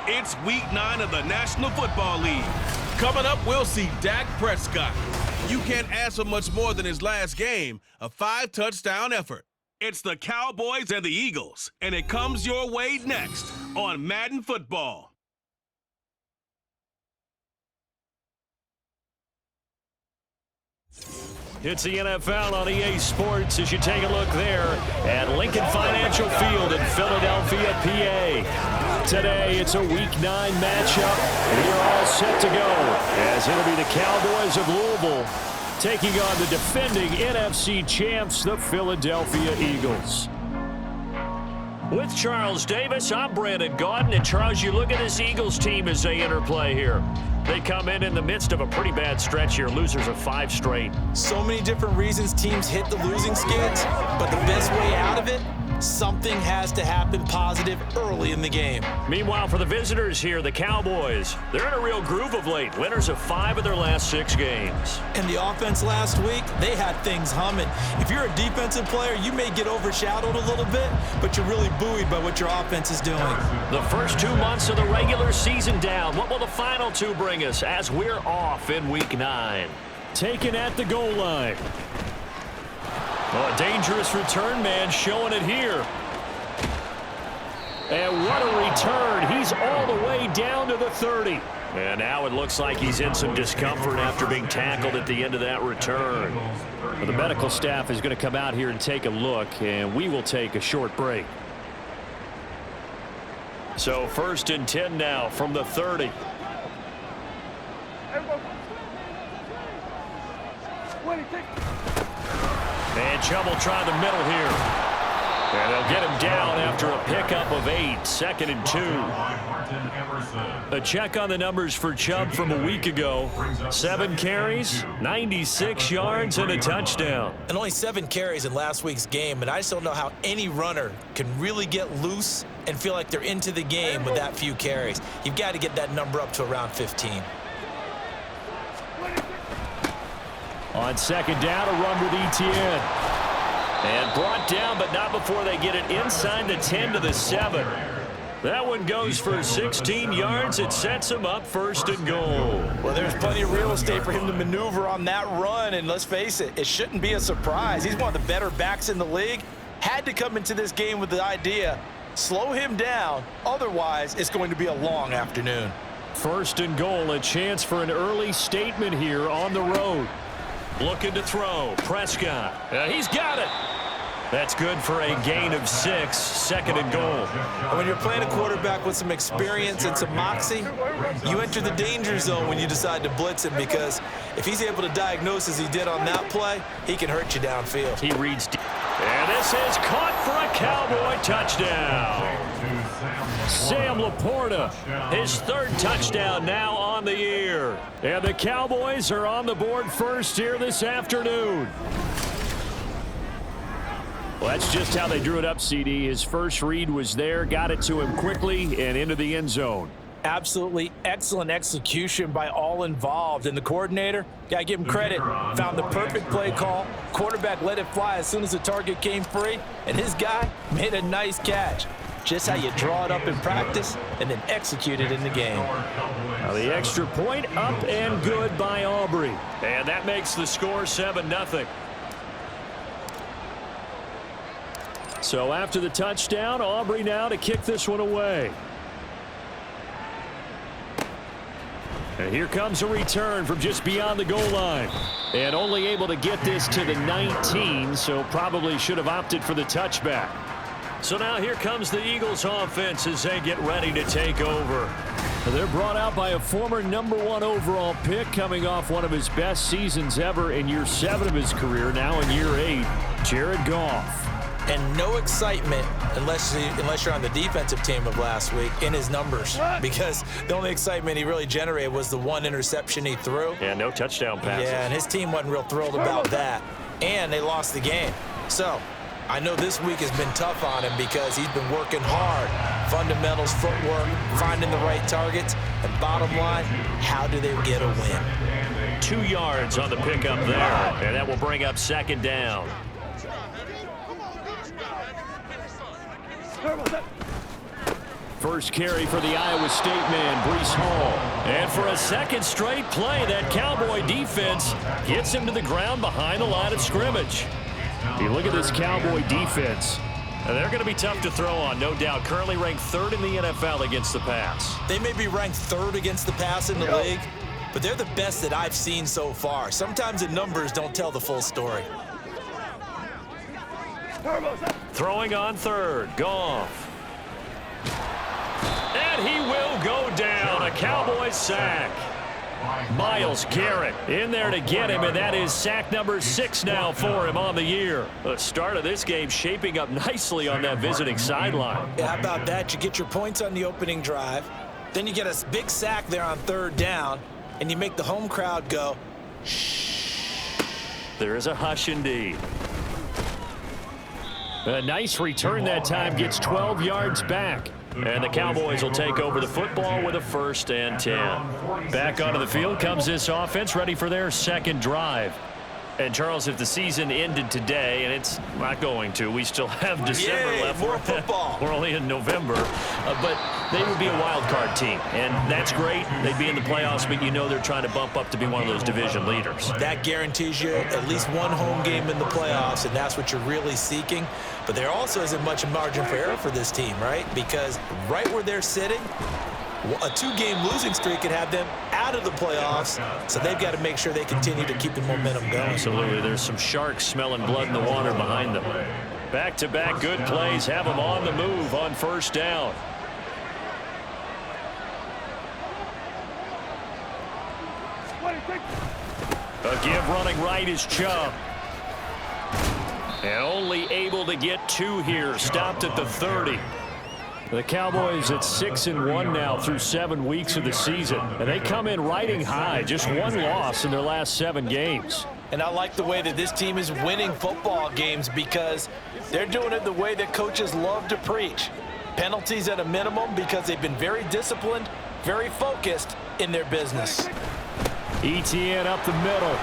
It's Week 9 of the National Football League. Coming up, we'll see Dak Prescott. You can't ask for much more than his last game, a 5-touchdown effort. It's the Cowboys and the Eagles, and it comes your way next on Madden Football. It's the NFL on EA Sports as you take a look there at Lincoln Financial Field in Philadelphia, PA. Today, it's a Week 9 matchup. We are all set to go as it'll be the Cowboys of Louisville taking on the defending NFC champs, the Philadelphia Eagles. With Charles Davis, I'm Brandon Gaudin. And Charles, you look at this Eagles team as they interplay here. They come in the midst of a pretty bad stretch here, losers of 5 straight. So many different reasons teams hit the losing skids, but the best way out of it, something has to happen positive early in the game. Meanwhile, for the visitors here, the Cowboys, they're in a real groove of late. Winners of 5 of their last 6 games. And the offense last week, they had things humming. If you're a defensive player, you may get overshadowed a little bit, but you're really buoyed by what your offense is doing. The first 2 months of the regular season down. What will the final 2 bring us as we're off in Week 9? Taken at the goal line. Oh, a dangerous return man showing it here. And what a return. He's all the way down to the 30. And now it looks like he's in some discomfort after being tackled at the end of that return. Well, the medical staff is going to come out here and take a look, and we will take a short break. So 1st and 10 now from the 30. And trouble trying the middle here. And they'll get him down after a pickup of 8, 2nd and 2. A check on the numbers for Chubb from a week ago. 7 carries, 96 yards, and a touchdown. And only 7 carries in last week's game, and I just don't know how any runner can really get loose and feel like they're into the game with that few carries. You've got to get that number up to around 15. On 2nd down, a run with Etienne. And brought down, but not before they get it inside the 10 to the 7. That one goes for 16 yards. It sets him up 1st and goal. Well, there's plenty of real estate for him to maneuver on that run, and let's face it, it shouldn't be a surprise. He's one of the better backs in the league. Had to come into this game with the idea, slow him down, otherwise it's going to be a long afternoon. 1st and goal, a chance for an early statement here on the road. Looking to throw. Prescott. He's got it. That's good for a gain of 6. 2nd and goal. When you're playing a quarterback with some experience and some moxie, you enter the danger zone when you decide to blitz him, because if he's able to diagnose as he did on that play, he can hurt you downfield. He reads deep. And this is caught for a Cowboy touchdown. Sam Laporta, his 3rd touchdown now on the year. And the Cowboys are on the board first here this afternoon. Well, that's just how they drew it up, CD. His first read was there, got it to him quickly and into the end zone. Absolutely excellent execution by all involved. And the coordinator, got to give him credit, found the perfect play call. Quarterback let it fly as soon as the target came free, and his guy made a nice catch. Just how you draw it up in practice and then execute it in the game. Now the extra point up and good by Aubrey. And that makes the score 7-0. So after the touchdown, Aubrey now to kick this one away. And here comes a return from just beyond the goal line. And only able to get this to the 19, so probably should have opted for the touchback. So now here comes the Eagles offense as they get ready to take over. They're brought out by a former #1 overall pick, coming off one of his best seasons ever in year 7 of his career, now in year 8, Jared Goff. And no excitement unless you're on the defensive team of last week in his numbers, because the only excitement he really generated was the 1 interception he threw. Yeah, no touchdown passes. Yeah, and his team wasn't real thrilled about that. And they lost the game. So I know this week has been tough on him because he's been working hard. Fundamentals, footwork, finding the right targets. And bottom line, how do they get a win? 2 yards on the pickup there. And that will bring up 2nd down. First carry for the Iowa State man, Breece Hall. And for a second straight play, that Cowboy defense gets him to the ground behind the line of scrimmage. You look at this Cowboy defense. They're going to be tough to throw on, no doubt. Currently ranked 3rd in the NFL against the pass. They may be ranked 3rd against the pass in the league, but they're the best that I've seen so far. Sometimes the numbers don't tell the full story. Throwing on 3rd, Goff. And he will go down, a Cowboys sack. Myles Garrett in there to get him, and that is sack number 6 now for him on the year. The start of this game shaping up nicely on that visiting sideline. Yeah, how about that? You get your points on the opening drive, then you get a big sack there on 3rd down, and you make the home crowd go, shh. There is a hush indeed. A nice return that time, gets 12 yards back. And the Cowboys will take over the football with a 1st and 10. Back onto the field comes this offense, ready for their second drive. And, Charles, if the season ended today, and it's not going to, we still have December left. More football. We're only in November. But they would be a wild card team, and that's great. They'd be in the playoffs, but you know they're trying to bump up to be one of those division leaders. That guarantees you at least one home game in the playoffs, and that's what you're really seeking. But there also isn't much margin for error for this team, right? Because right where they're sitting, a 2-game losing streak could have them out of the playoffs, so they've got to make sure they continue to keep the momentum going. Absolutely. There's some sharks smelling blood in the water behind them. Back-to-back good plays have them on the move on 1st down. A give running right is Chubb. And only able to get 2 here. Stopped at the 30. The Cowboys at 6-1 now through 7 weeks of the season. And they come in riding high. Just 1 loss in their last 7 games. And I like the way that this team is winning football games because they're doing it the way that coaches love to preach. Penalties at a minimum because they've been very disciplined, very focused in their business. ETN up the middle.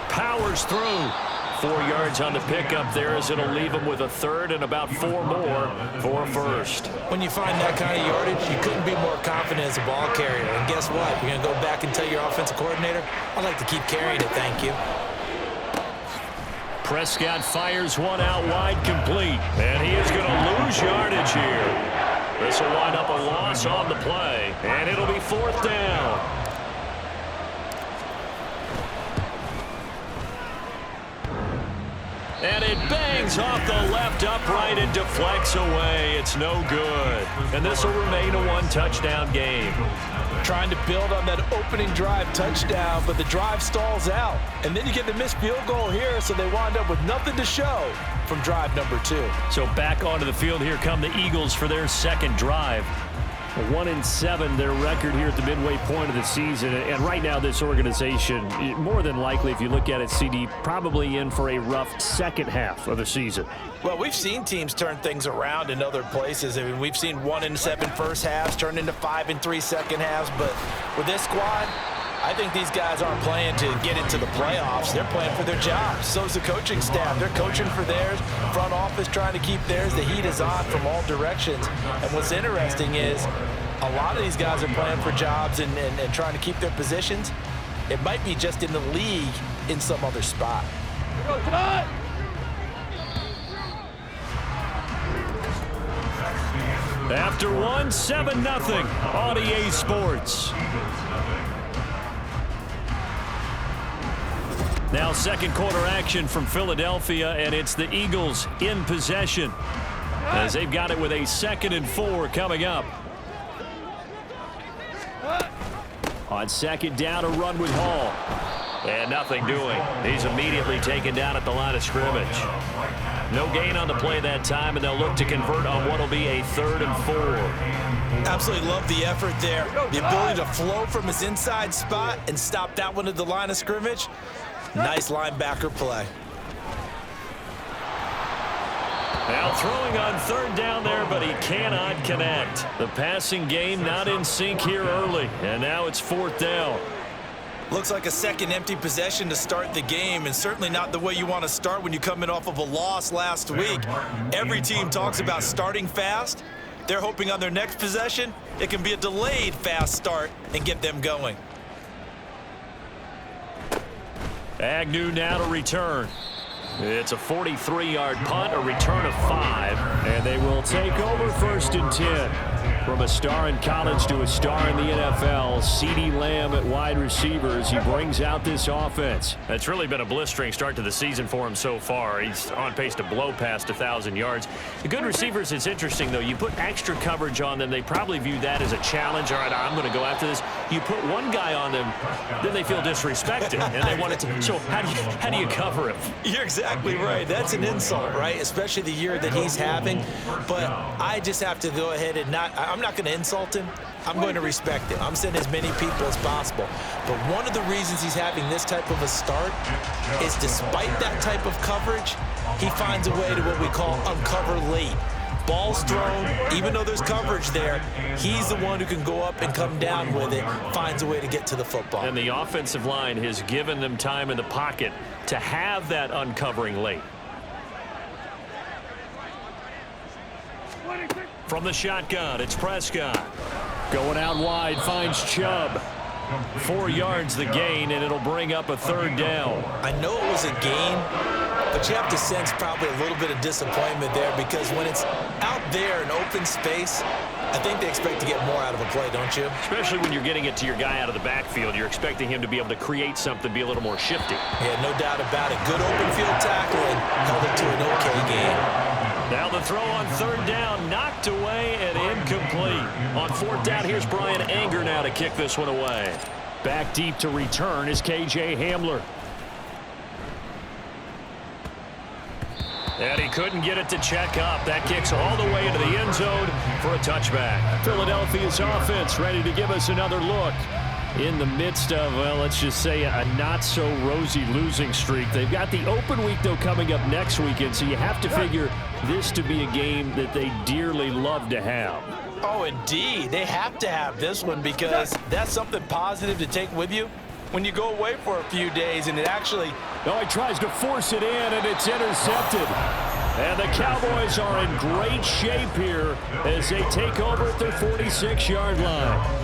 Powers through. 4 yards on the pickup there as it'll leave them with a 3rd and about 4 more for a 1st. When you find that kind of yardage, you couldn't be more confident as a ball carrier. And guess what? You're going to go back and tell your offensive coordinator, I'd like to keep carrying it, thank you. Prescott fires one out wide, complete. And he is going to lose yardage here. This will wind up a loss on the play. And it'll be 4th down. And it bangs off the left upright and deflects away. It's no good. And this will remain a 1-touchdown game. Trying to build on that opening drive touchdown, but the drive stalls out. And then you get the missed field goal here, so they wind up with nothing to show from drive number 2. So back onto the field, here come the Eagles for their second drive. 1-7, their record here at the midway point of the season. And right now, this organization, more than likely, if you look at it, CD, probably in for a rough second half of the season. Well, we've seen teams turn things around in other places. I mean, we've seen 1-7 first halves turn into 5-3 second halves. But with this squad, I think these guys aren't playing to get into the playoffs. They're playing for their jobs. So is the coaching staff. They're coaching for theirs. Front office trying to keep theirs. The heat is on from all directions. And what's interesting is a lot of these guys are playing for jobs and trying to keep their positions. It might be just in the league in some other spot. After 7-0 on EA Sports. Now second quarter action from Philadelphia, and it's the Eagles in possession as they've got it with a 2nd and 4 coming up. On 2nd down, a run with Hall. And nothing doing. He's immediately taken down at the line of scrimmage. No gain on the play that time, and they'll look to convert on what will be a 3rd and 4. Absolutely love the effort there. The ability to flow from his inside spot and stop that one at the line of scrimmage. Nice linebacker play. Now throwing on 3rd down there, but he cannot connect. The passing game not in sync here early, and now it's 4th down. Looks like a second empty possession to start the game, and certainly not the way you want to start when you come in off of a loss last week. Every team talks about starting fast, They're hoping on their next possession, it can be a delayed fast start and get them going. Agnew now to return. It's a 43-yard punt, a return of 5, and they will take over 1st and 10. From a star in college to a star in the NFL, CeeDee Lamb at wide receivers. He brings out this offense. It's really been a blistering start to the season for him so far. He's on pace to blow past 1,000 yards. The good receivers, it's interesting, though. You put extra coverage on them, they probably view that as a challenge. All right, I'm going to go after this. You put one guy on them, then they feel disrespected, and they want to. So how do you cover him? You're exactly right. That's an insult, right? Especially the year that he's having. But I just have to go ahead and I'm not going to insult him. I'm going to respect him. I'm sending as many people as possible. But one of the reasons he's having this type of a start is despite that type of coverage, he finds a way to what we call uncover late. Ball's thrown, even though there's coverage there, he's the one who can go up and come down with it, finds a way to get to the football. And the offensive line has given them time in the pocket to have that uncovering late. From the shotgun, it's Prescott. Going out wide, finds Chubb. 4 yards the gain, and it'll bring up a 3rd down. I know it was a gain, but you have to sense probably a little bit of disappointment there because when it's out there in open space, I think they expect to get more out of a play, don't you? Especially when you're getting it to your guy out of the backfield. You're expecting him to be able to create something, be a little more shifty. Yeah, no doubt about it. Good open field tackling, held it to an okay game. Now the throw on 3rd down, knocked away and incomplete. On 4th down, here's Brian Anger now to kick this one away. Back deep to return is K.J. Hamler. And he couldn't get it to check up. That kicks all the way into the end zone for a touchback. Philadelphia's offense ready to give us another look. In the midst of, well, let's just say a not-so-rosy losing streak. They've got the open week, though, coming up next weekend, so you have to figure this to be a game that they dearly love to have. Oh, indeed. They have to have this one because that's something positive to take with you when you go away for a few days, and it actually... Oh, he tries to force it in, and it's intercepted. And the Cowboys are in great shape here as they take over at their 46-yard line.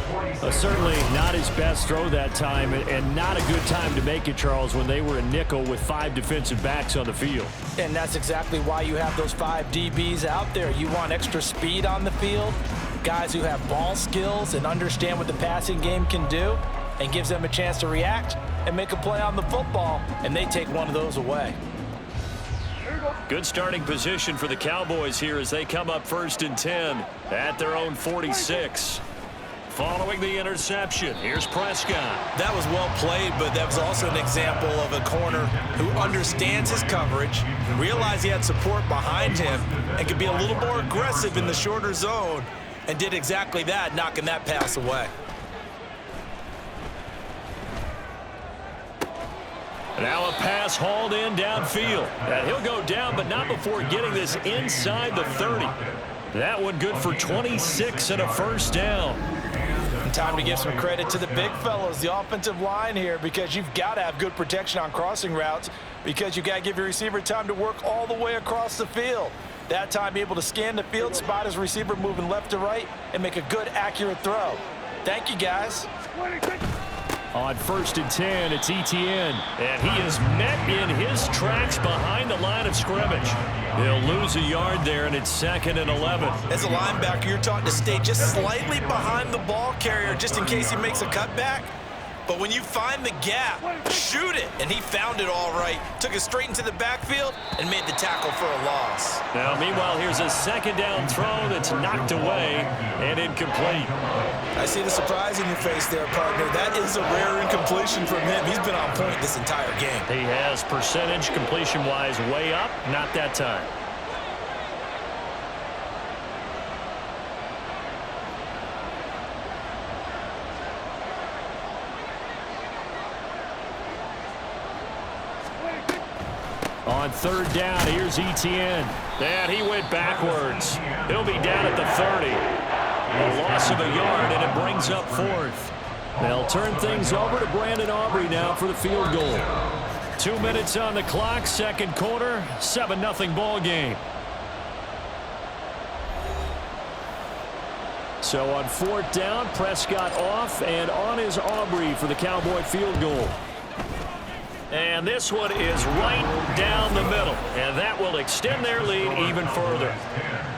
Certainly not his best throw that time, and not a good time to make it, Charles, when they were a nickel with 5 defensive backs on the field. And that's exactly why you have those 5 DBs out there. You want extra speed on the field, guys who have ball skills and understand what the passing game can do, and gives them a chance to react and make a play on the football, and they take one of those away. Good starting position for the Cowboys here as they come up 1st and 10 at their own 46. Following the interception, here's Prescott. That was well played, but that was also an example of a corner who understands his coverage, realized he had support behind him, and could be a little more aggressive in the shorter zone, and did exactly that, knocking that pass away. Now a pass hauled in downfield. And he'll go down, but not before getting this inside the 30. That one good for 26 and a 1st down. And time to give some credit to the big fellows, the offensive line here, because you've got to have good protection on crossing routes because you've got to give your receiver time to work all the way across the field. That time, be able to scan the field, spot his receiver moving left to right, and make a good, accurate throw. Thank you, guys. On 1st and 10, it's Etienne. And he is met in his tracks behind the line of scrimmage. He'll lose a yard there, and it's 2nd and 11. As a linebacker, you're taught to stay just slightly behind the ball carrier just in case he makes a cutback. But when you find the gap, shoot it. And he found it all right. Took it straight into the backfield and made the tackle for a loss. Now, meanwhile, here's a 2nd down throw that's knocked away and incomplete. I see the surprise in your face there, partner. That is a rare incompletion from him. He's been on point this entire game. He has percentage completion-wise way up, not that time. On 3rd down, here's Etienne. And he went backwards. He'll be down at the 30. A loss of a yard, and it brings up 4th. They'll turn things over to Brandon Aubrey now for the field goal. 2 minutes on the clock, 2nd quarter, 7-0 ball game. So on 4th down, Prescott off, and on is Aubrey for the Cowboy field goal. And this one is right down the middle, and that will extend their lead even further.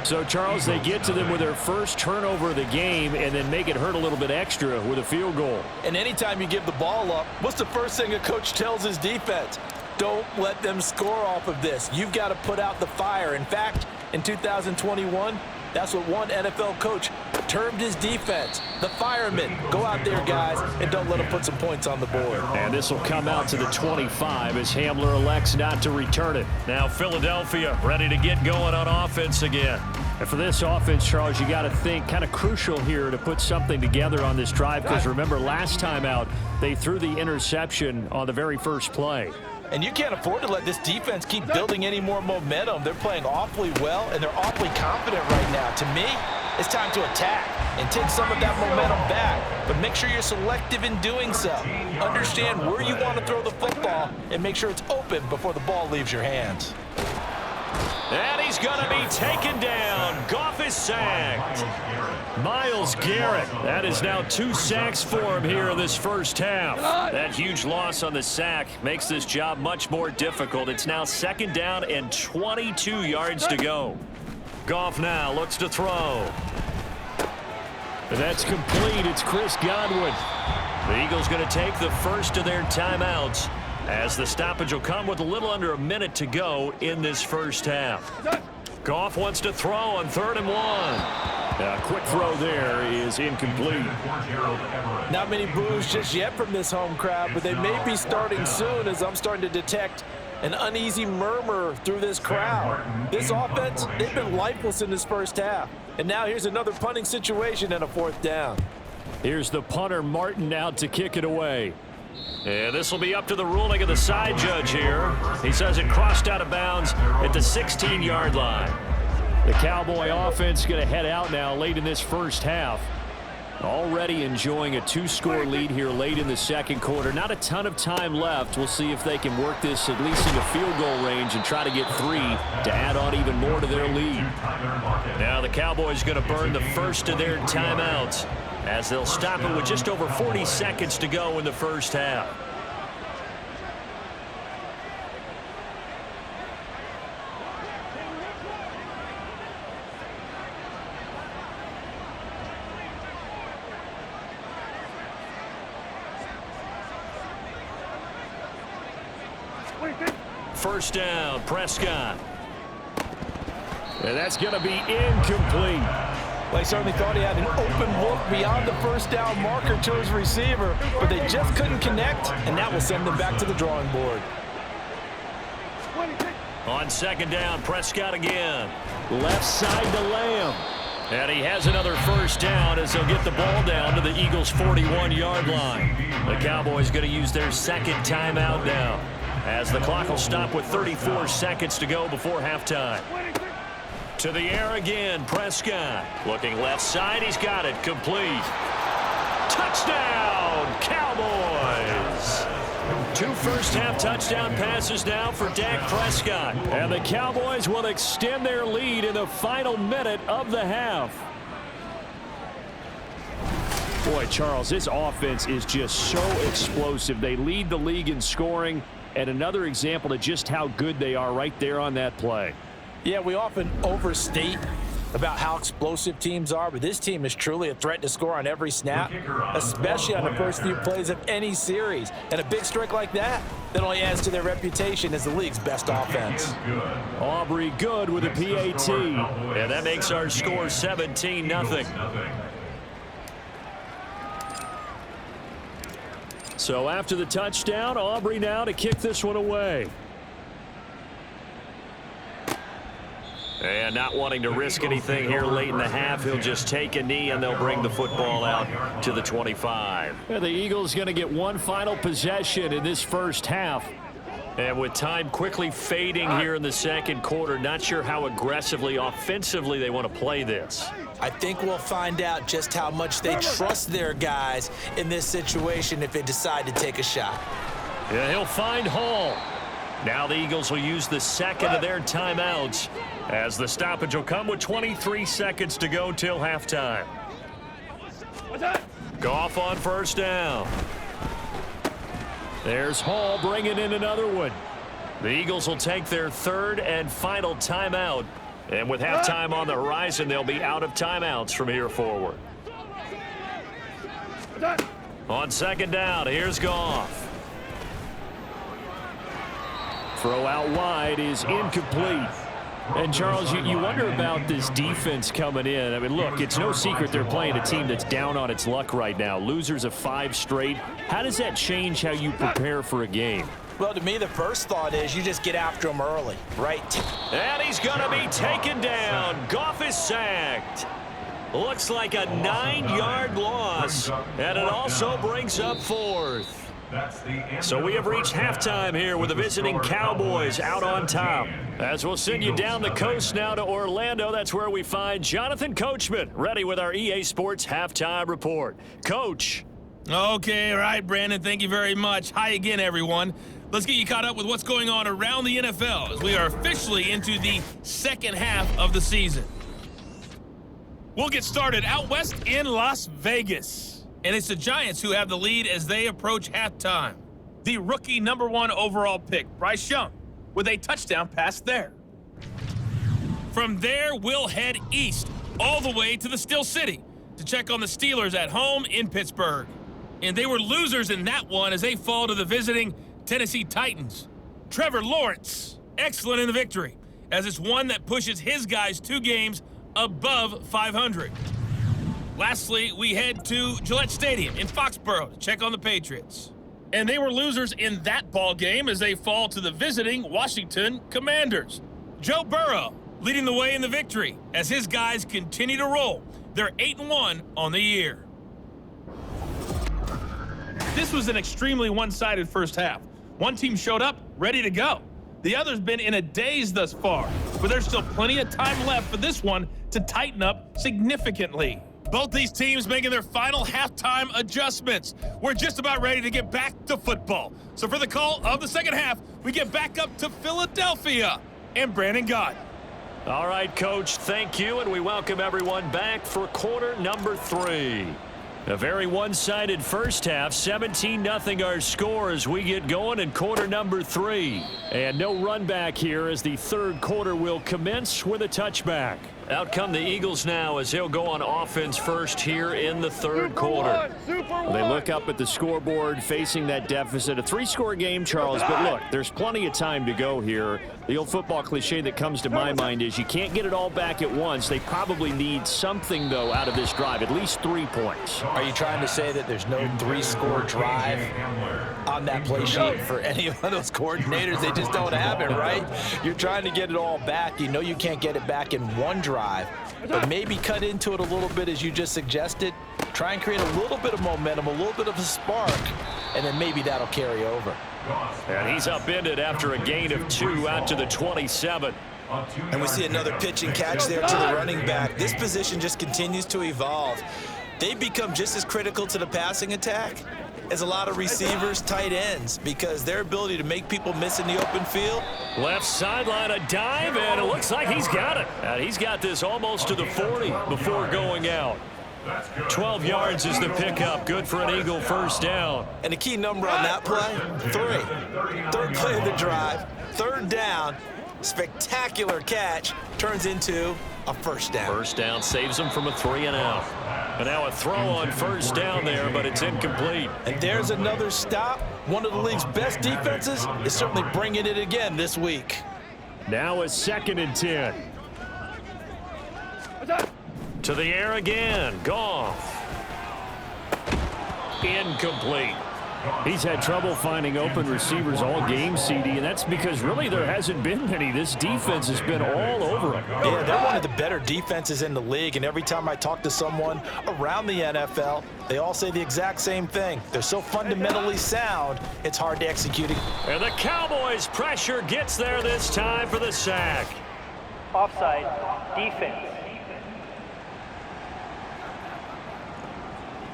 So, Charles, they get to them with their first turnover of the game and then make it hurt a little bit extra with a field goal. And anytime you give the ball up, what's the first thing a coach tells his defense? Don't let them score off of this. You've got to put out the fire. In fact, in 2021, that's what one NFL coach termed his defense, the firemen. Go out there, guys, and don't let them put some points on the board. And this will come out to the 25 as Hamler elects not to return it. Now Philadelphia ready to get going on offense again. And for this offense, Charles, you got to think kind of crucial here to put something together on this drive, because remember last time out, they threw the interception on the very first play. And you can't afford to let this defense keep building any more momentum. They're playing awfully well, and they're awfully confident right now. To me, it's time to attack and take some of that momentum back. But make sure you're selective in doing so. Understand where you want to throw the football and make sure it's open before the ball leaves your hands. And he's going to be taken down. Goff is sacked. Myles Garrett, that is now 2 sacks for him here in this first half. That huge loss on the sack makes this job much more difficult. It's now 2nd down and 22 yards to go. Goff now looks to throw. And that's complete. It's Chris Godwin. The Eagles going to take the first of their timeouts, as the stoppage will come with a little under a minute to go in this first half. Goff wants to throw on 3rd and 1. A quick throw there is incomplete. Not many boos just yet from this home crowd, but they may be starting soon, as I'm starting to detect an uneasy murmur through this crowd. This offense, they've been lifeless in this first half. And now here's another punting situation and a 4th down. Here's the punter, Martin, out to kick it away. And this will be up to the ruling of the side judge here. He says it crossed out of bounds at the 16-yard line. The Cowboy offense going to head out now late in this first half. Already enjoying a 2-score lead here late in the second quarter. Not a ton of time left. We'll see if they can work this at least into field goal range and try to get 3 to add on even more to their lead. Now the Cowboys going to burn the first of their timeouts, as they'll stop it with just over 40 seconds to go in the first half. First down, Prescott. And that's going to be incomplete. Well, he certainly thought he had an open look beyond the first down marker to his receiver, but they just couldn't connect, and that will send them back to the drawing board. On 2nd down, Prescott again. Left side to Lamb. And he has another first down as they'll get the ball down to the Eagles' 41-yard line. The Cowboys going to use their 2nd timeout now, as the clock will stop with 34 seconds to go before halftime. To the air again, Prescott. Looking left side, he's got it, complete. Touchdown, Cowboys! 2 first-half touchdown passes now for Dak Prescott. And the Cowboys will extend their lead in the final minute of the half. Boy, Charles, this offense is just so explosive. They lead the league in scoring, and another example of just how good they are right there on that play. Yeah, we often overstate about how explosive teams are, but this team is truly a threat to score on every snap, especially on the first few plays of any series. And a big strike like that only adds to their reputation as the league's best offense. Aubrey good with a PAT. And that makes our score 17-0. So after the touchdown, Aubrey now to kick this one away. And not wanting to risk anything here late in the half, he'll just take a knee and they'll bring the football out to the 25. And the Eagles going to get one final possession in this first half. And with time quickly fading here in the second quarter, not sure how aggressively, offensively they want to play this. I think we'll find out just how much they trust their guys in this situation if they decide to take a shot. Yeah, he'll find Hall. Now the Eagles will use the second of their timeouts, as the stoppage will come with 23 seconds to go till halftime. Goff on first down. There's Hall bringing in another one. The Eagles will take their third and final timeout. And with halftime on the horizon, they'll be out of timeouts from here forward. On second down, here's Goff. Throw out wide is incomplete. And, Charles, you wonder about this defense coming in. I mean, look, it's no secret they're playing a team that's down on its luck right now. Losers of 5 straight. How does that change how you prepare for a game? Well, to me, the first thought is you just get after him early, right? And he's going to be taken down. Goff is sacked. Looks like a 9-yard loss, and it also brings up 4th. So we have reached halftime here with the visiting Cowboys out on top. As we'll send you down the coast now to Orlando, that's where we find Jonathan Coachman, ready with our EA Sports halftime report. Coach. Okay, all right, Brandon, thank you very much. Hi again, everyone. Let's get you caught up with what's going on around the NFL as we are officially into the second half of the season. We'll get started out west in Las Vegas. And it's the Giants who have the lead as they approach halftime. The rookie #1 overall pick, Bryce Young, with a touchdown pass there. From there, we'll head east all the way to the Steel City to check on the Steelers at home in Pittsburgh. And they were losers in that one as they fall to the visiting Tennessee Titans. Trevor Lawrence, excellent in the victory, as it's one that pushes his guys 2 games above 500. Lastly, we head to Gillette Stadium in Foxborough to check on the Patriots. And they were losers in that ball game as they fall to the visiting Washington Commanders. Joe Burrow leading the way in the victory as his guys continue to roll. They're 8-1 on the year. This was an extremely one-sided first half. One team showed up ready to go. The other's been in a daze thus far, but there's still plenty of time left for this one to tighten up significantly. Both these teams making their final halftime adjustments. We're just about ready to get back to football. So for the call of the second half, we get back up to Philadelphia and Brandon Gott. All right, Coach, thank you, and we welcome everyone back for quarter number 3. A very one-sided first half, 17-0 our score as we get going in quarter number 3. And no run back here as the third quarter will commence with a touchback. Out come the Eagles now as they'll go on offense first here in the third quarter. They look up at the scoreboard facing that deficit. A 3-score game, Charles, but look, there's plenty of time to go here. The old football cliche that comes to my mind is you can't get it all back at once. They probably need something, though, out of this drive, at least 3 points. Are you trying to say that there's no 3-score drive on that play sheet for any of those coordinators? They just don't have it, right? You're trying to get it all back. You know you can't get it back in one drive, but maybe cut into it a little bit as you just suggested. Try and create a little bit of momentum, a little bit of a spark, and then maybe that'll carry over. And he's upended after a gain of 2 out to the 27. And we see another pitch and catch there to the running back. This position just continues to evolve. They've become just as critical to the passing attack as a lot of receivers, tight ends, because their ability to make people miss in the open field. Left sideline, a dive, and it looks like he's got it. And he's got this almost to the 40 before going out. 12 yards is the pickup. Good for an Eagle first down. And the key number on that play, 3. Third play of the drive, third down, spectacular catch, turns into a first down. First down saves him from a 3-and-out. And now a throw on first down there, but it's incomplete. And there's another stop. One of the league's best defenses is certainly bringing it again this week. Now a 2nd and 10. To the air again. Goff. Incomplete. He's had trouble finding open receivers all game, CD, and that's because really there hasn't been many. This defense has been all over him. Yeah, they're one of the better defenses in the league, and every time I talk to someone around the NFL, they all say the exact same thing. They're so fundamentally sound, it's hard to execute it. And the Cowboys' pressure gets there this time for the sack. Offside, defense.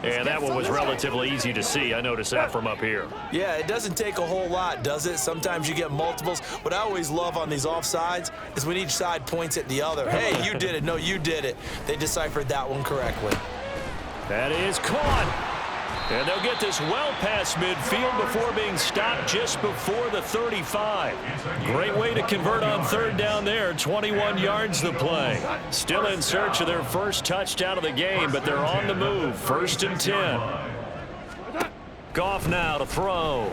And that one was relatively easy to see. I noticed that from up here. Yeah, it doesn't take a whole lot, does it? Sometimes you get multiples. What I always love on these offsides is when each side points at the other. Hey, you did it. No, you did it. They deciphered that one correctly. That is caught. And they'll get this well past midfield before being stopped just before the 35. Great way to convert on third down there. 21 yards to play. Still in search of their first touchdown of the game, but they're on the move. 1st and 10. Goff now to throw.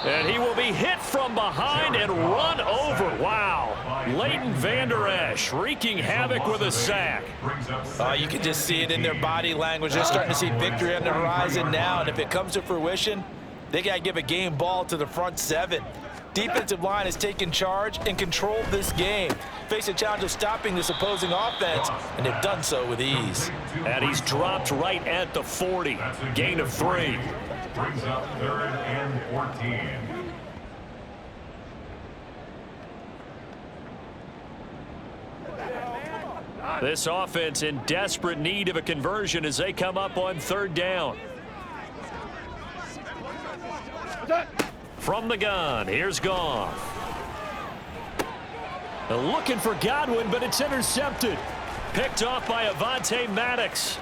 And he will be hit from behind and run over. Wow. Leighton Vander Esch wreaking havoc with a sack. You can just see it in their body language. They're starting to see victory on the horizon now, and if it comes to fruition, they got to give a game ball to the front 7. Defensive line has taken charge and controlled this game. Face a challenge of stopping this opposing offense, and they've done so with ease. And he's dropped right at the 40. Gain of 3. Brings up 3rd and 14. This offense in desperate need of a conversion as they come up on 3rd down. From the gun, here's Goff. Looking for Godwin, but it's intercepted. Picked off by Avonte Maddox.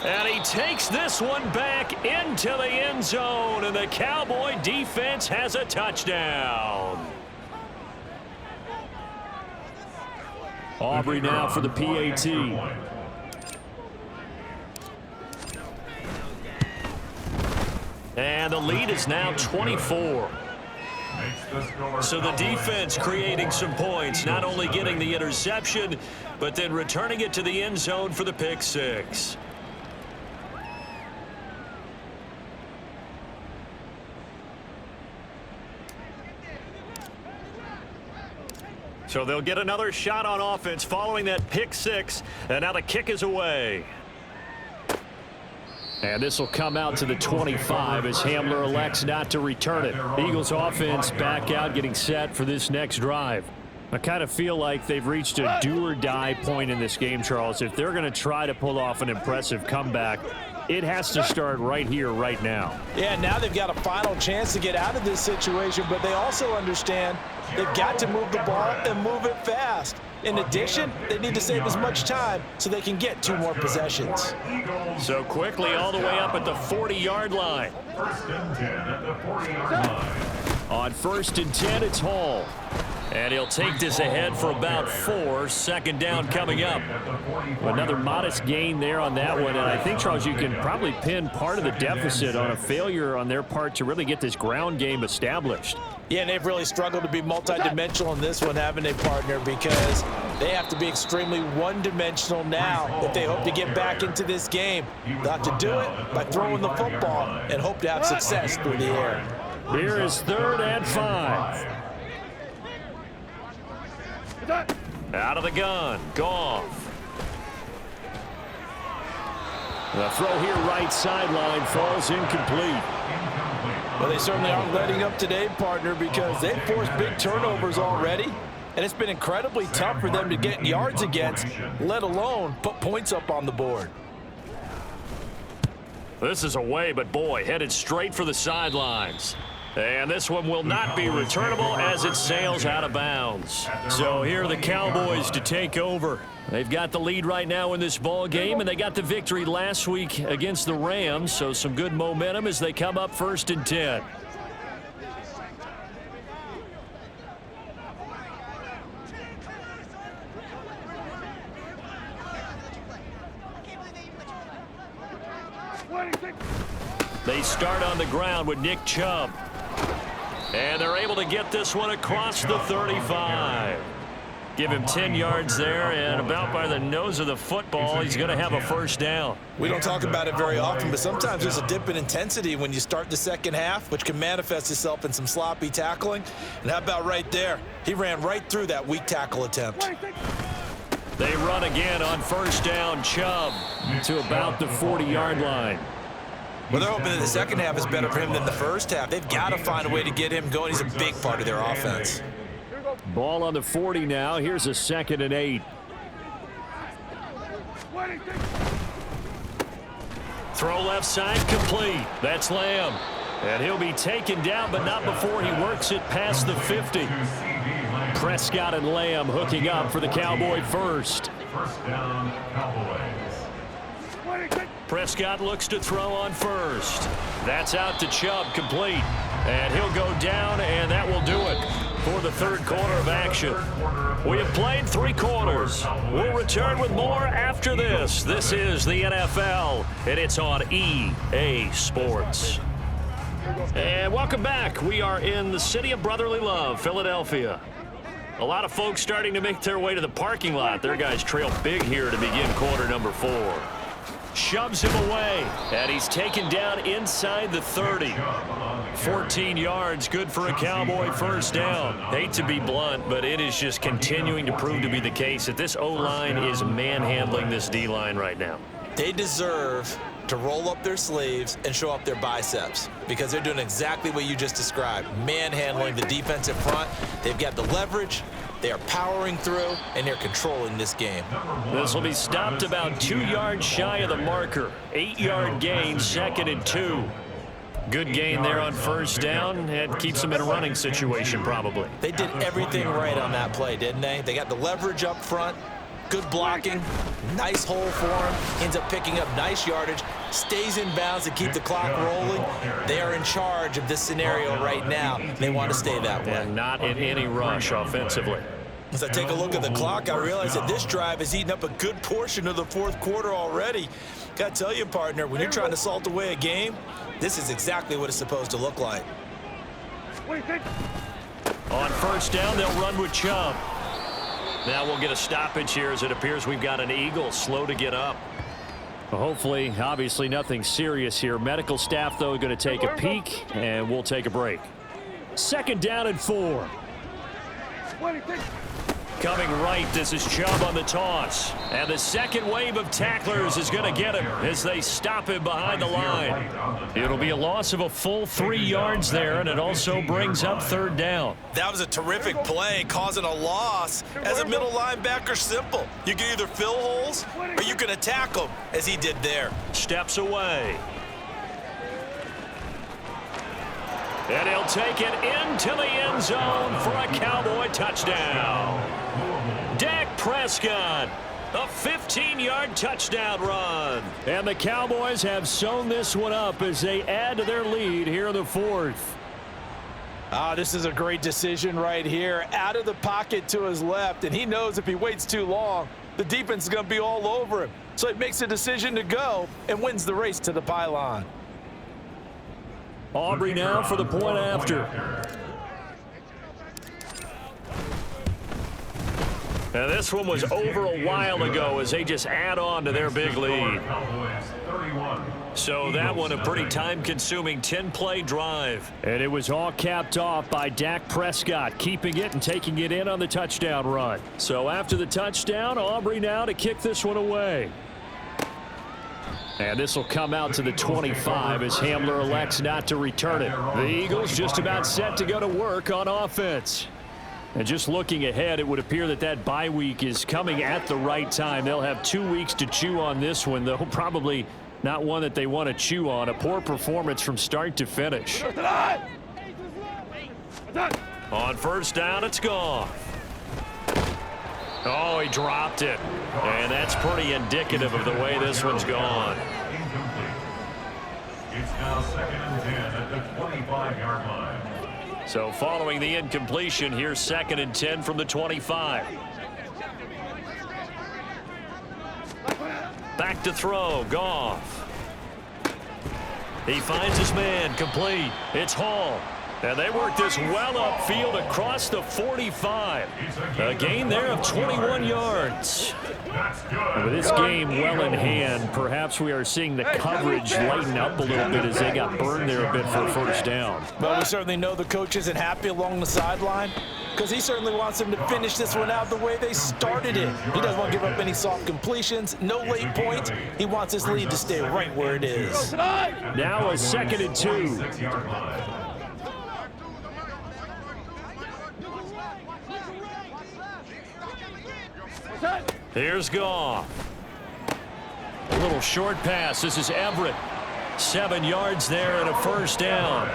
And he takes this one back into the end zone, and the Cowboy defense has a touchdown. Aubrey now for the PAT. And the lead is now 24. So the defense creating some points, not only getting the interception, but then returning it to the end zone for the pick 6. So they'll get another shot on offense following that pick 6, and now the kick is away. And this will come out to the 25 as Hamler elects not to return it. Eagles offense back out, getting set for this next drive. I kind of feel like they've reached a do-or-die point in this game, Charles. If they're going to try to pull off an impressive comeback, it has to start right here, right now. Yeah, now they've got a final chance to get out of this situation, but they also understand they've got to move the ball and move it fast. In addition, they need to save as much time so they can get 2 more possessions. So quickly all the way up at the 40-yard line. 1st and 10 at the 40-yard line. On 1st and 10, it's Hall. And he'll take this ahead for about 4. 2nd down coming up. Another modest gain there on that one. And I think, Charles, you can probably pin part of the deficit on a failure on their part to really get this ground game established. Yeah, and they've really struggled to be multidimensional in this one, haven't they, partner? Because they have to be extremely one-dimensional now if they hope to get back into this game. They'll have to do it by throwing the football and hope to have success through the air. Here is 3rd and 5. Out of the gun, Goff. The throw here right sideline falls incomplete. Well, they certainly aren't letting up today, partner, because they've forced big turnovers already, and it's been incredibly tough for them to get yards against, let alone put points up on the board. This is away, but boy, headed straight for the sidelines. And this one will not be returnable as it sails out of bounds. So here are the Cowboys to take over. They've got the lead right now in this ball game, and they got the victory last week against the Rams, so some good momentum as they come up 1st and 10. They start on the ground with Nick Chubb. And they're able to get this one across the 35. Give him 10 yards there, and about by the nose of the football, he's going to have a 1st down. We don't talk about it very often, but sometimes there's a dip in intensity when you start the second half, which can manifest itself in some sloppy tackling. And how about right there? He ran right through that weak tackle attempt. They run again on 1st down. Chubb to about the 40-yard line. Well, they're hoping that the second half is better for him than the first half. They've got to find a way to get him going. He's a big part of their offense. Ball on the 40 now. Here's a 2nd and 8. Throw left side complete. That's Lamb. And he'll be taken down, but not before he works it past the 50. Prescott and Lamb hooking up for the Cowboy first. First down, Cowboys. Prescott looks to throw on first. That's out to Chubb, complete. And he'll go down, and that will do it for the third quarter of action. We have played 3 quarters. We'll return with more after this. This is the NFL, and it's on EA Sports. And welcome back. We are in the city of brotherly love, Philadelphia. A lot of folks starting to make their way to the parking lot. Their guys trail big here to begin quarter number 4. Shoves him away, and he's taken down inside the 30. 14 yards, good for a Cowboy first down. Hate to be blunt, but it is just continuing to prove to be the case that this O-line is manhandling this D-line right now. They deserve to roll up their sleeves and show up their biceps because they're doing exactly what you just described, manhandling the defensive front. They've got the leverage. They are powering through, and they're controlling this game. This will be stopped about 2 yards shy of the marker. 8-yard gain, 2nd and 2. Good gain there on first down. It keeps them in a running situation probably. They did everything right on that play, didn't they? They got the leverage up front, good blocking, nice hole for him, ends up picking up nice yardage, stays in bounds to keep the clock rolling. They are in charge of this scenario right now. They want to stay that way. And not in any rush offensively. As I take a look at the clock, I realize that this drive has eaten up a good portion of the fourth quarter already. Got to tell you, partner, when you're trying to salt away a game, this is exactly what it's supposed to look like. On first down, they'll run with Chubb. Now we'll get a stoppage here as it appears we've got an Eagle slow to get up. Well, hopefully, obviously nothing serious here. Medical staff, though, going to take a peek, and we'll take a break. 2nd down and 4. Coming right, this is Chubb on the toss. And the second wave of tacklers is going to get him as they stop him behind the line. It'll be a loss of a full 3 yards there, and it also brings up 3rd down. That was a terrific play, causing a loss. As a middle linebacker, simple. You can either fill holes or you can attack them, as he did there. Steps away. And he'll take it into the end zone for a Cowboy touchdown. Dak Prescott, a 15-yard touchdown run. And the Cowboys have sewn this one up as they add to their lead here in the 4th. This is a great decision right here. Out of the pocket to his left, and he knows if he waits too long, the defense is going to be all over him. So he makes a decision to go and wins the race to the pylon. Aubrey now for the point after. Now this one was over a while ago as they just add on to their big lead. So that one a pretty time-consuming 10-play drive. And it was all capped off by Dak Prescott, keeping it and taking it in on the touchdown run. So after the touchdown, Aubrey now to kick this one away. And this will come out to the 25 as Hamler elects not to return it. The Eagles just about set to go to work on offense. And just looking ahead, it would appear that that bye week is coming at the right time. They'll have 2 weeks to chew on this one, though probably not one that they want to chew on. A poor performance from start to finish. On first down, it's gone. Oh, he dropped it. And that's pretty indicative of the way this one's gone. Incomplete. It's now 2nd and 10 at the 25-yard line. So following the incompletion, here's 2nd and 10 from the 25. Back to throw, Goff. He finds his man, complete. It's Hall. And they work this well upfield across the 45. A gain there of 21 yards. With this game well in hand, perhaps we are seeing the coverage lighten up a little bit as they got burned there a bit for a first down. But we certainly know the coach isn't happy along the sideline because he certainly wants them to finish this one out the way they started it. He doesn't want to give up any soft completions, no late points. He wants his lead to stay right where it is. Now a 2nd and 2. 6-yard line. Here's Goff. A little short pass. This is Everett. 7 yards there and a first down.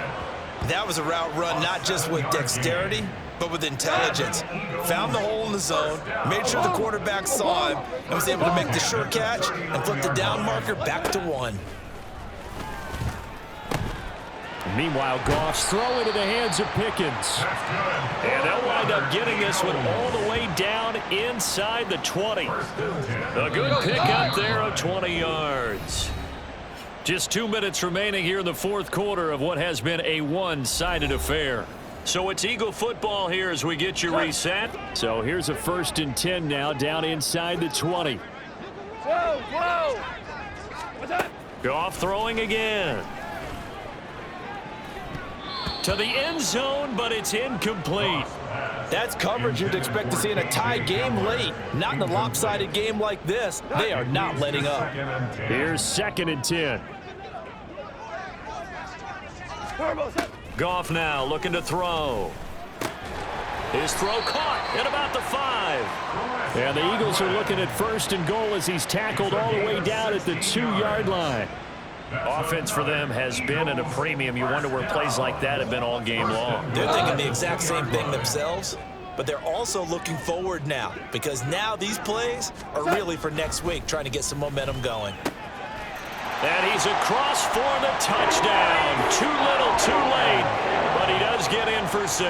That was a route run not just with dexterity, but with intelligence. Found the hole in the zone, made sure the quarterback saw him, and was able to make the sure catch and flip the down marker back to 1. Meanwhile, Goff's throw into the hands of Pickens. And they'll wind up getting this one all the way down inside the 20. A good pickup there of 20 yards. Just 2 minutes remaining here in the fourth quarter of what has been a one-sided affair. So it's Eagle football here as we get you reset. So here's a 1st and 10 now down inside the 20. Whoa! Goff throwing again. To the end zone, but it's incomplete. That's coverage you'd expect to see in a tie game late. Not in a lopsided game like this. They are not letting up. Here's 2nd and 10. Goff now looking to throw. His throw caught at about the 5. And the Eagles are looking at 1st and goal as he's tackled all the way down at the 2-yard line. Offense for them has been at a premium. You wonder where plays like that have been all game long. They're thinking the exact same thing themselves, but they're also looking forward now because now these plays are really for next week, trying to get some momentum going. And he's across for the touchdown. Too little, too late, but he does get in for 6.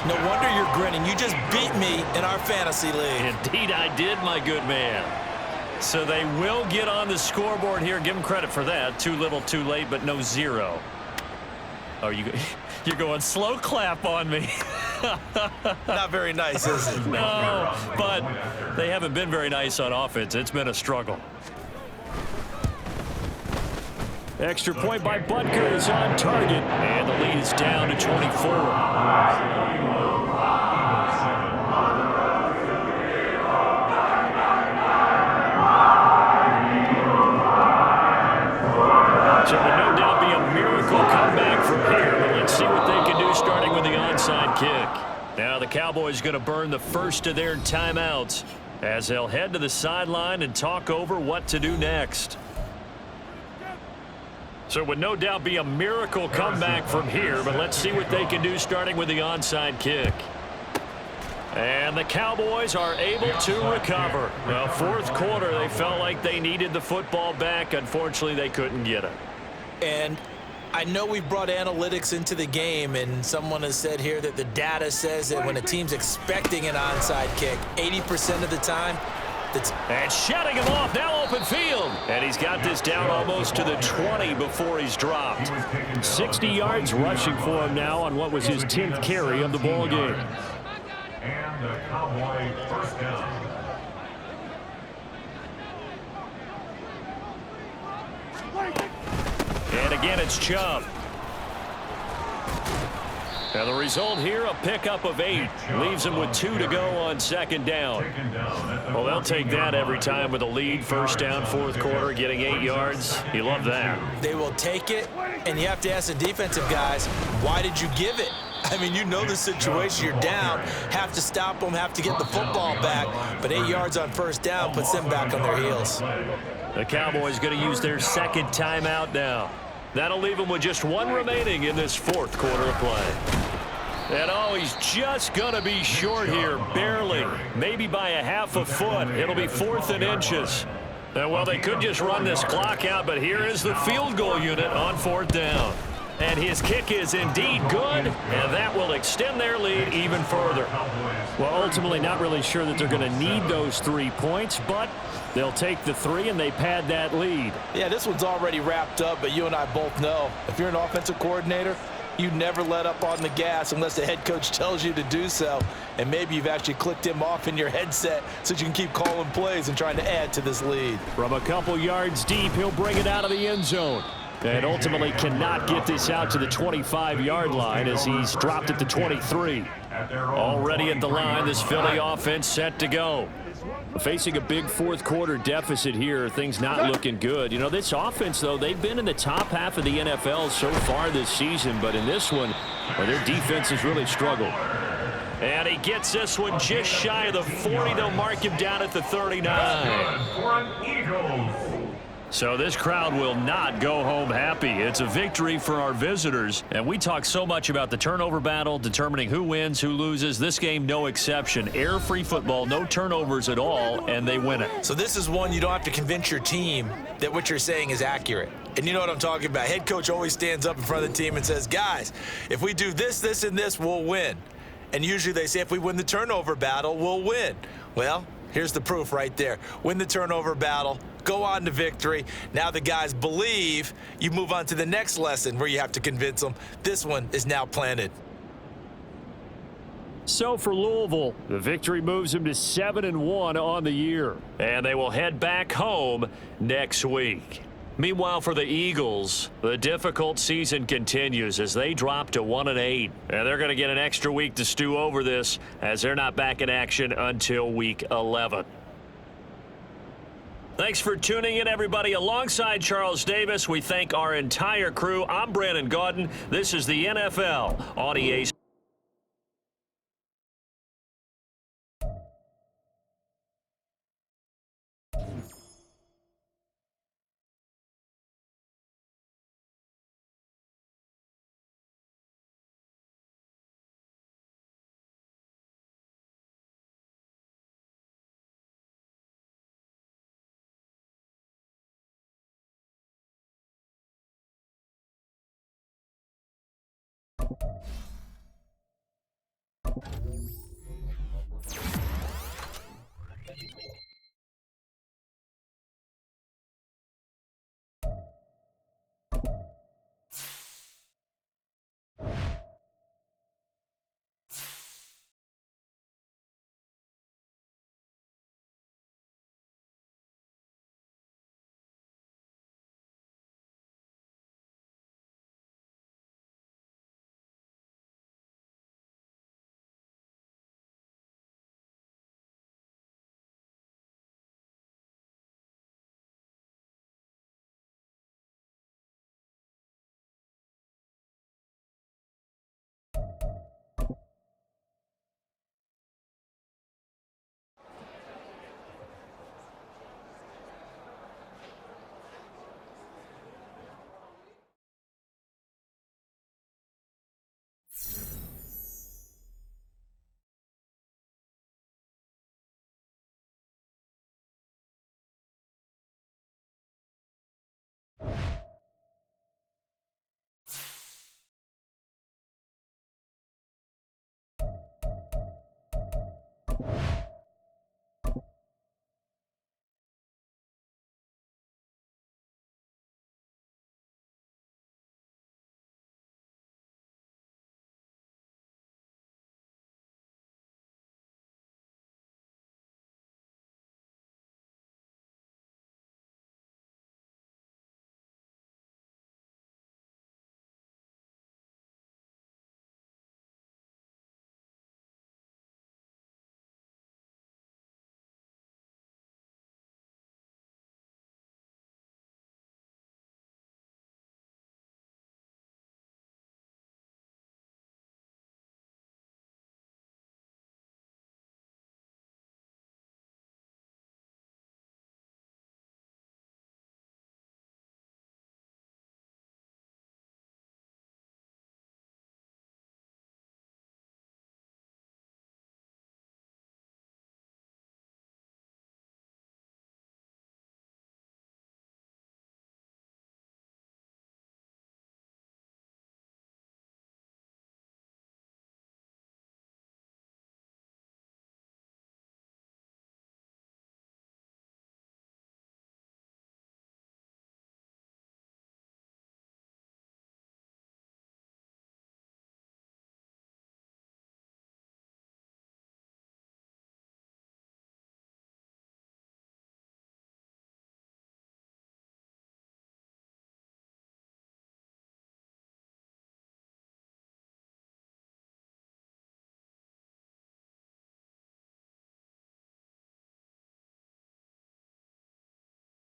No wonder you're grinning. You just beat me in our fantasy league. Indeed I did, my good man. So they will get on the scoreboard here. Give them credit for that. Too little, too late, but no 0. Oh, you're going slow clap on me. Not very nice, is it? No, but they haven't been very nice on offense. It's been a struggle. Extra point by Butker is on target. And the lead is down to 24. So it would no doubt be a miracle comeback from here, but let's see what they can do starting with the onside kick. Now the Cowboys going to burn the first of their timeouts as they'll head to the sideline and talk over what to do next. So it would no doubt be a miracle comeback from here, but let's see what they can do starting with the onside kick. And the Cowboys are able to recover. Well, fourth quarter, they felt like they needed the football back. Unfortunately, they couldn't get it. And I know we've brought analytics into the game, and someone has said here that the data says that when a team's expecting an onside kick, 80% of the time, and shutting him off, now open field. And he's got this down almost to the 20 before he's dropped. 60 yards rushing for him now on what was his 10th carry of the ball game. And the Cowboy 1st down. And again, it's Chubb. And the result here, a pickup of 8. Leaves them with 2 to go on 2nd down. Well, they'll take that every time with a lead. 1st down, 4th quarter, getting 8 yards. You love that. They will take it, and you have to ask the defensive guys, why did you give it? I mean, you know the situation. You're down, have to stop them, have to get the football back. But 8 yards on 1st down puts them back on their heels. The Cowboys going to use their 2nd timeout now. That'll leave them with just 1 remaining in this 4th quarter of play. And oh, he's just going to be short here, barely, maybe by a half a foot. It'll be 4th and inches. And well, they could just run this clock out, but here is the field goal unit on 4th down. And his kick is indeed good, and that will extend their lead even further. Well, ultimately not really sure that they're going to need those 3 points, but they'll take the 3 and they pad that lead. Yeah, this one's already wrapped up, but you and I both know if you're an offensive coordinator, you never let up on the gas unless the head coach tells you to do so. And maybe you've actually clicked him off in your headset so you can keep calling plays and trying to add to this lead. From a couple yards deep, he'll bring it out of the end zone. And ultimately cannot get this out to the 25-yard line as he's dropped at the 23. Already at the line, this Philly offense set to go. Facing a big 4th quarter deficit here, things not looking good. You know, this offense, though, they've been in the top half of the NFL so far this season, but in this one, well, their defense has really struggled. And he gets this one just shy of the 40. They'll mark him down at the 39. So this crowd will not go home happy. It's a victory for our visitors. And we talk so much about the turnover battle, determining who wins, who loses. This game, no exception. Air-free football, no turnovers at all, and they win it. So this is one you don't have to convince your team that what you're saying is accurate. And you know what I'm talking about. Head coach always stands up in front of the team and says, guys, if we do this, this, and this, we'll win. And usually they say if we win the turnover battle, we'll win. Well, here's the proof right there. Win the turnover battle, go on to victory. Now the guys believe. You move on to the next lesson where you have to convince them. This one is now planted. So for Louisville, the victory moves them to 7-1 on the year. And they will head back home next week. Meanwhile, for the Eagles, the difficult season continues as they drop to 1-8. And they're going to get an extra week to stew over this as they're not back in action until week 11. Thanks for tuning in, everybody. Alongside Charles Davis, we thank our entire crew. I'm Brandon Gaudin. This is the NFL on EA Sports.